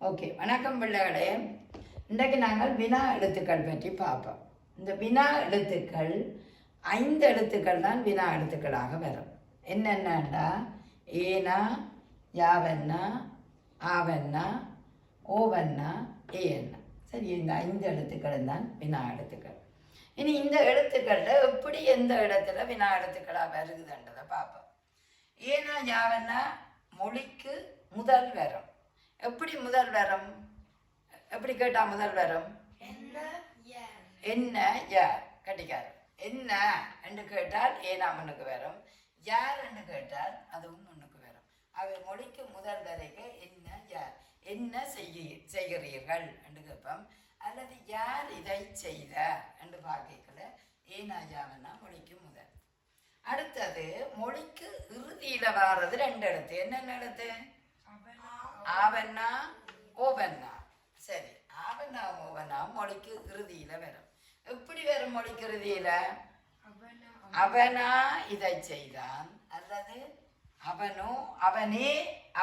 Okay, வணக்கம் பிள்ளைகளே. இன்றைக்கு நாங்கள் வினா எழுத்துக்கள் பற்றி பார்ப்போம். இந்த வினா எழுத்துக்கள் 5 எழுத்துக்கள் தான் வினா எழுத்துக்களாக வரும். என்னென்னா ஏனா, யாவண்ணா, ஆவண்ணா, ஓவண்ணா, ஏன்னா. சரி, இந்த 5 எழுத்துக்கள் தான் வினா எழுத்துக்கள். இனி இந்த எழுத்துக்களில் எப்படி எந்த இடத்துல வினா எழுத்துக்களாக வருதுன்றதை பார்ப்போம். ஏனா யாவண்ணா மொழிக்கு முதல் வரும். எப்படி முதல் வரும்? எப்படி கேட்டா முதல் வரும்? என்ன யார் கட்டிக்காரு. என்ன என்று கேட்டால் ஏனா முன்னுக்கு வரும். யார் என்று கேட்டால் அதுவும் முன்னுக்கு வரும். அவர் மொழிக்கு முதல் வரைக்கு என்ன யார், என்ன செய்கிறீர்கள் என்று கேட்போம். அல்லது யார் இதை செய்த என்று பார்க்கல ஏனா யாவன்னா மொழிக்கு முதல். அடுத்தது மொழிக்கு இறுதியில வாரது 2 எழுத்து. என்னென்ன எழுத்து? ஆவண்ணா, ஓவண்ணா. சரி, ஆவண்ணா ஓவண்ணா மொழிக்கு இறுதியில வரும். எப்படி வரும் மொழிக்கு இறுதியில? அவனா இதை செய்தான், அல்லது அவனோ அவனே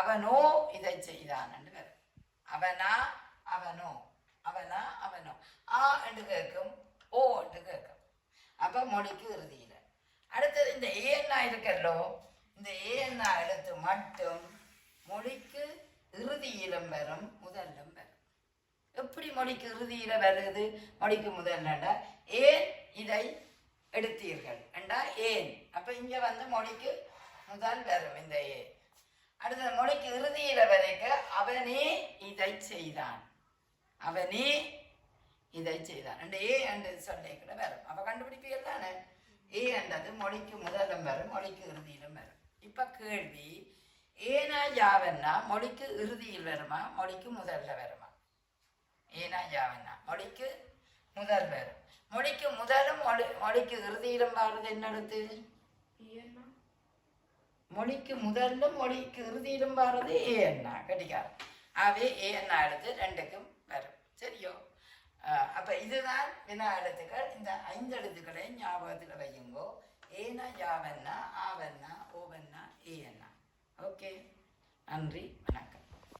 அவனோ இதை செய்தான் என்று வரும். அவனா அவனோ, அவனா அவனோ. ஆ என்று கேட்கும், ஓ என்று கேட்கும். அப்ப மொழிக்கு இறுதியில. அடுத்தது இந்த ஏன்னா இருக்கல்லோ, இந்த ஏன்னா எழுத்து மட்டும் மொழிக்கு இறுதியிலும் வரும், முதல்லும் வரும். எப்படி மொழிக்கு இறுதியில வருது, மொழிக்கு முதல்ல? ஏன் இதை எடுத்தீர்கள் என்றா ஏன். அப்ப இங்க வந்து மொழிக்கு முதல் வரும் இந்த ஏன். அடுத்த மொழிக்கு இறுதியில வரைக்க அவனே இதை செய்தான், அவனே இதை செய்தான் அந்த ஏ என்று சொல்லிக்கூட வரும். அப்ப கண்டுபிடிப்பீர்கள் தானே? ஏ என்றது மொழிக்கு முதலும் வரும், மொழிக்கு இறுதியிலும் வரும். இப்ப கேள்வி, ஏனா யாவன்னா மொழிக்கு இறுதியில் வருமா, மொழிக்கு முதல்ல வருமா? ஏனா யாவன்னா மொழிக்கு முதல் வரும். மொழிக்கு முதலும் மொழிக்கு இறுதியிலும் வாரது என்ன எழுத்து? மொழிக்கு முதலும் மொழிக்கு இறுதியிலும் வாரது ஏன்னா கட்டிக்காரு. ஆகவே ஏன்னா எழுத்து 2க்கும் வரும். சரியோ? அப்ப இதுதான் வினா எழுத்துக்கள். இந்த 5 எழுத்துக்களை ஞாபகத்தில் வையுங்கோ. ஏனா யாவன்னா, ஆவன்னா, ஓவன்னா, ஏன்னா. ஓகே, நன்றி, வணக்கம்.